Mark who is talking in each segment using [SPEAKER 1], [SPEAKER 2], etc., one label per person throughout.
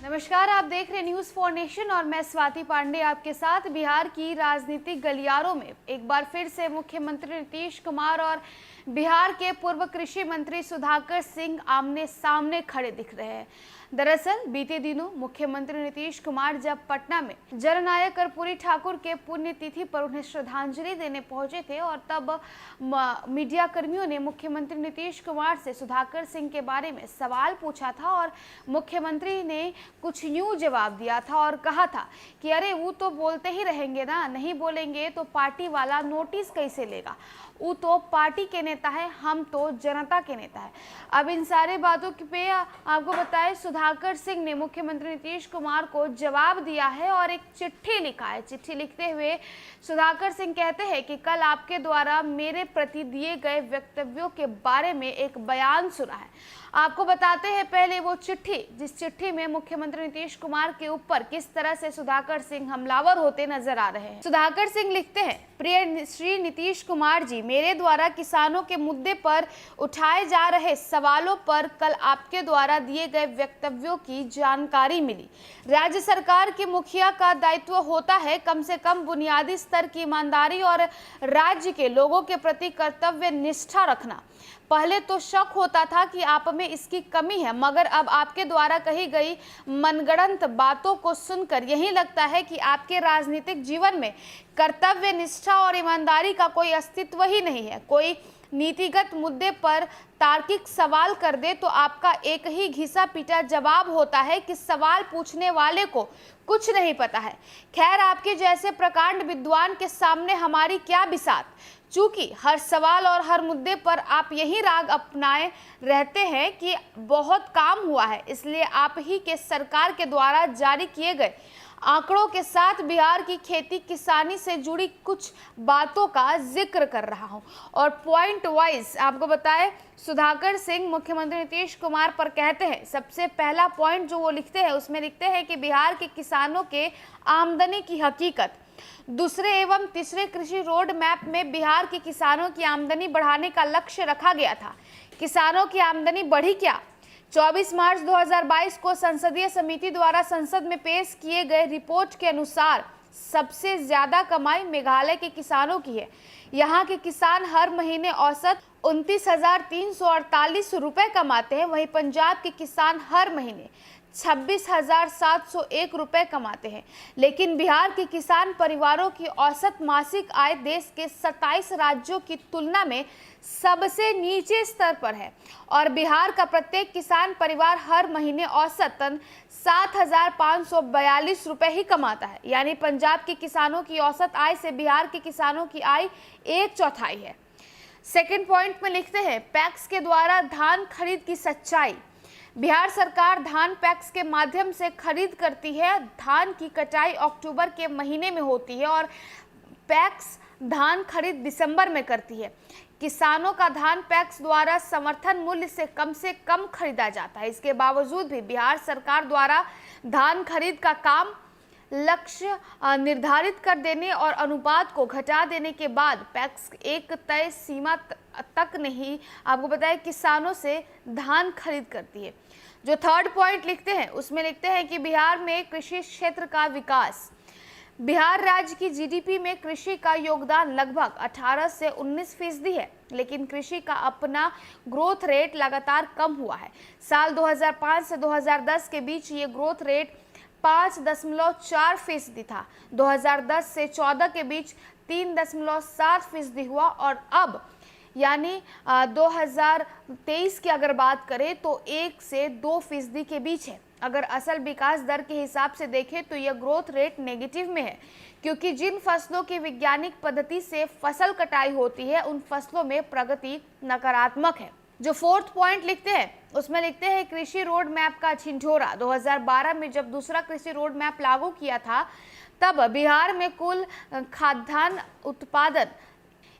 [SPEAKER 1] नमस्कार, आप देख रहे न्यूज फॉर नेशन और मैं स्वाति पांडे आपके साथ। बिहार की राजनीतिक गलियारों में एक बार फिर से मुख्यमंत्री नीतीश कुमार और बिहार के पूर्व कृषि मंत्री सुधाकर सिंह आमने सामने खड़े दिख रहे हैं। दरअसल बीते दिनों मुख्यमंत्री नीतीश कुमार जब पटना में जननायक कर्पूरी ठाकुर के पुण्यतिथि पर उन्हें श्रद्धांजलि देने पहुंचे थे और तब मीडिया कर्मियों ने मुख्यमंत्री नीतीश कुमार से सुधाकर सिंह के बारे में सवाल पूछा था और मुख्यमंत्री ने कुछ यूं जवाब दिया था और कहा था कि अरे वो तो बोलते ही रहेंगे ना, नहीं बोलेंगे तो पार्टी वाला नोटिस कैसे लेगा, वो तो पार्टी के नेता है, हम तो जनता के नेता है। अब इन सारे बातों पे आपको बताएं, सुधाकर सिंह ने मुख्यमंत्री नीतीश कुमार को जवाब दिया है और एक चिट्ठी लिखा है। चिट्ठी लिखते हुए सुधाकर सिंह कहते हैं कि कल आपके द्वारा मेरे प्रति दिए गए वक्तव्यों के बारे में एक बयान सुना है। आपको बताते हैं पहले वो चिट्ठी, जिस चिट्ठी में मुख्यमंत्री नीतीश कुमार के ऊपर किस तरह से सुधाकर सिंह हमलावर होते नजर आ रहे हैं। सुधाकर सिंह लिखते हैं, प्रिय श्री नीतीश कुमार जी, मेरे द्वारा किसानों के मुद्दे पर उठाए जा रहे सवालों पर कल आपके द्वारा दिए गए वक्तव्यों की जानकारी मिली। राज्य सरकार के मुखिया का दायित्व होता है कम से कम बुनियादी स्तर की ईमानदारी और राज्य के लोगों के प्रति कर्तव्य निष्ठा रखना। पहले तो शक होता था कि आप में इसकी कमी है, मगर अब आपके द्वारा कही गई मनगढ़ंत बातों को सुनकर यही लगता है कि आपके राजनीतिक जीवन में कर्तव्य निष्ठा और ईमानदारी का कोई अस्तित्व ही नहीं है। कोई नीतिगत मुद्दे पर तार्किक सवाल कर दे तो आपका एक ही घिसा पीटा जवाब होता है कि सवाल पूछने वाले को कुछ नहीं पता है। खैर, आपके जैसे प्रकांड विद्वान के सामने हमारी क्या बिसात। चूंकि हर सवाल और हर मुद्दे पर आप यही राग अपनाए रहते हैं कि बहुत काम हुआ है, इसलिए आप ही के सरकार के द्वारा जारी किए गए आंकड़ों के साथ बिहार की खेती किसानी से जुड़ी कुछ बातों का जिक्र कर रहा हूं। और पॉइंट वाइज आपको बताएं, सुधाकर सिंह मुख्यमंत्री नीतीश कुमार पर कहते हैं, सबसे पहला पॉइंट जो वो लिखते हैं उसमें लिखते हैं कि बिहार के किसानों के आमदनी की हकीकत। दूसरे एवं तीसरे कृषि रोड मैप में बिहार के किसानों की आमदनी बढ़ाने का लक्ष्य रखा गया था। किसानों की आमदनी बढ़ी क्या? 24 मार्च 2022 को संसदीय समिति द्वारा संसद में पेश किए गए रिपोर्ट के अनुसार सबसे ज्यादा कमाई मेघालय के किसानों की है। यहाँ के किसान हर महीने औसत 29,348 रुपए कमाते हैं। वहीं पंजाब के किसान हर महीने 26,701 रुपए कमाते हैं। लेकिन बिहार के किसान परिवारों की औसत मासिक आय देश के 27 राज्यों की तुलना में सबसे नीचे स्तर पर है और बिहार का प्रत्येक किसान परिवार हर महीने औसतन 7,542 रुपए ही कमाता है। यानी पंजाब के किसानों की औसत आय से बिहार के किसानों की आय 1/4 है। सेकेंड पॉइंट में लिखते हैं, पैक्स के द्वारा धान खरीद की सच्चाई। बिहार सरकार धान पैक्स के माध्यम से खरीद करती है। धान की कटाई अक्टूबर के महीने में होती है और पैक्स धान खरीद दिसंबर में करती है। किसानों का धान पैक्स द्वारा समर्थन मूल्य से कम खरीदा जाता है। इसके बावजूद भी बिहार सरकार द्वारा धान खरीद का काम लक्ष्य निर्धारित कर देने और अनुपात को घटा देने के बाद पैक्स एक तय सीमा तक नहीं, आपको बताया, किसानों से धान खरीद करती है। जो थर्ड पॉइंट लिखते हैं उसमें लिखते हैं कि बिहार में कृषि क्षेत्र का विकास। बिहार राज्य की जीडीपी में कृषि का योगदान लगभग 18 से 19% है, लेकिन कृषि का अपना ग्रोथ रेट लगातार कम हुआ है। साल 2005 से 2010 के बीच ये ग्रोथ रेट 5.4% था। 2010 से 14 के बीच 3.7% हुआ और अब यानी 2023 की अगर बात करें तो 1 से 2% के बीच है। अगर असल विकास दर के हिसाब से देखें तो यह ग्रोथ रेट नेगेटिव में है, क्योंकि जिन फसलों की वैज्ञानिक पद्धति से फसल कटाई होती है उन फसलों में प्रगति नकारात्मक है। जो फोर्थ पॉइंट लिखते हैं उसमें लिखते हैं, कृषि रोड मैप का छिंझोरा। 2012 में जब दूसरा कृषि रोड मैप लागू किया था तब बिहार में कुल खाद्यान्न उत्पादन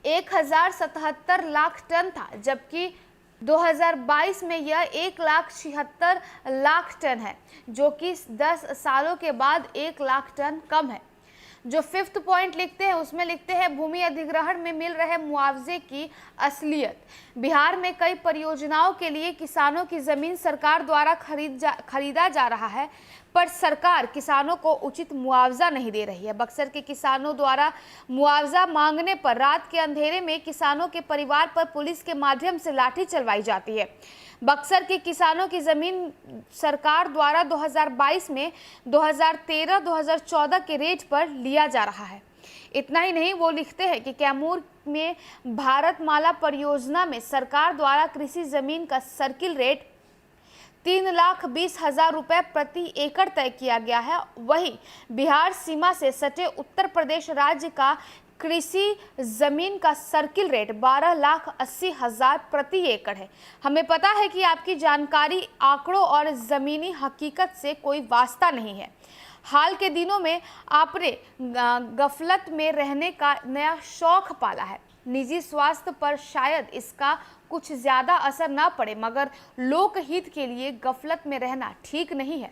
[SPEAKER 1] 1077 लाख टन था, जबकि 2022 में यह 1,76,00,000 टन है, जो कि 10 सालों के बाद 1 लाख टन कम है। जो फिफ्थ पॉइंट लिखते हैं उसमें लिखते हैं, भूमि अधिग्रहण में मिल रहे मुआवजे की असलियत। बिहार में कई परियोजनाओं के लिए किसानों की जमीन सरकार द्वारा खरीदा जा रहा है, पर सरकार किसानों को उचित मुआवजा नहीं दे रही है। बक्सर के किसानों द्वारा मुआवजा मांगने पर रात के अंधेरे में किसानों के परिवार पर पुलिस के माध्यम से लाठी चलवाई जाती है। बक्सर के किसानों की जमीन सरकार द्वारा 2022 में 2013-2014 के रेट पर लिया जा रहा है। इतना ही नहीं, वो लिखते हैं कि कैमूर में भारतमाला परियोजना में सरकार द्वारा कृषि जमीन का सर्किल रेट 3,20,000 रुपए प्रति एकड़ तय किया गया है। वहीं बिहार सीमा से सटे उत्तर प्रदेश राज्य का कृषि जमीन का सर्किल रेट 12,80,000 प्रति एकड़ है। हमें पता है कि आपकी जानकारी आंकड़ों और जमीनी हकीकत से कोई वास्ता नहीं है। हाल के दिनों में आपने गफलत में रहने का नया शौक पाला है। निजी स्वास्थ्य पर शायद इसका कुछ ज्यादा असर ना पड़े, मगर लोकहित के लिए गफलत में रहना ठीक नहीं है।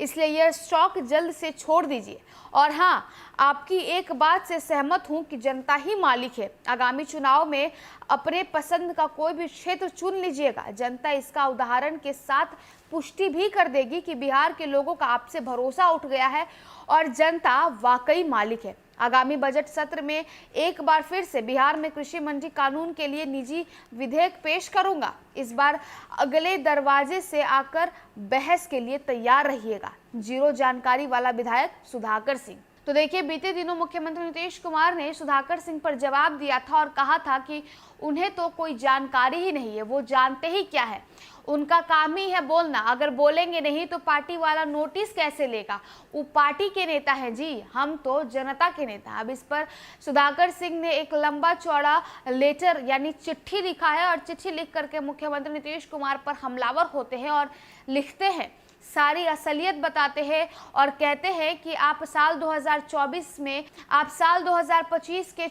[SPEAKER 1] इसलिए यह शौक जल्द से छोड़ दीजिए। और हाँ, आपकी एक बात से सहमत हूं कि जनता ही मालिक है। आगामी चुनाव में अपने पसंद का कोई भी क्षेत्र चुन लीजिएगा। जनता इसका उदाहरण के साथ पुष्टि भी कर देगी कि बिहार के लोगों का आपसे भरोसा उठ गया है और जनता वाकई मालिक है। आगामी बजट सत्र में एक बार फिर से बिहार में कृषि मंडी कानून के लिए निजी विधेयक पेश करूंगा। इस बार अगले दरवाजे से आकर बहस के लिए तैयार रहिएगा। जीरो जानकारी वाला विधायक सुधाकर सिंह। तो देखिए, बीते दिनों मुख्यमंत्री नीतीश कुमार ने सुधाकर सिंह पर जवाब दिया था और कहा था कि उन्हें तो कोई जानकारी ही नहीं है, वो जानते ही क्या है, उनका काम ही है बोलना। अगर बोलेंगे नहीं तो पार्टी वाला नोटिस कैसे लेगा? वो पार्टी के नेता है जी, हम तो जनता के नेता। अब इस पर सुधाकर सिंह ने एक लंबा चौड़ा लेटर यानी चिट्ठी लिखा है और चिट्ठी लिख करके मुख्यमंत्री नीतीश कुमार पर हमलावर होते हैं और लिखते हैं, सारी असलियत बताते हैं और कहते हैं कि आप साल 2024 में, आप साल 2025 के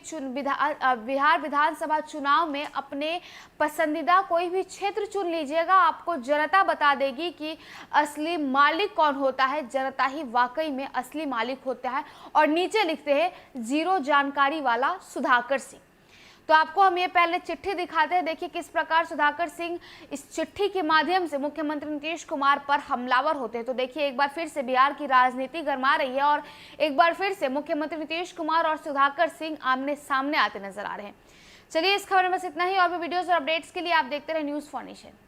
[SPEAKER 1] बिहार विधानसभा चुनाव में अपने पसंदीदा कोई भी क्षेत्र चुन लीजिएगा। आपको जनता बता देगी कि असली मालिक कौन होता है। जनता ही वाकई में असली मालिक होता है। और नीचे लिखते हैं, जीरो जानकारी वाला सुधाकर सिंह। तो आपको हम ये पहले चिट्ठी दिखाते हैं। देखिए किस प्रकार सुधाकर सिंह इस चिट्ठी के माध्यम से मुख्यमंत्री नीतीश कुमार पर हमलावर होते हैं। तो देखिए, एक बार फिर से बिहार की राजनीति गरमा रही है और एक बार फिर से मुख्यमंत्री नीतीश कुमार और सुधाकर सिंह आमने सामने आते नजर आ रहे हैं। चलिए, इस खबर में बस इतना ही। और भी वीडियोस और अपडेट्स के लिए आप देखते रहे न्यूज़4नेशन।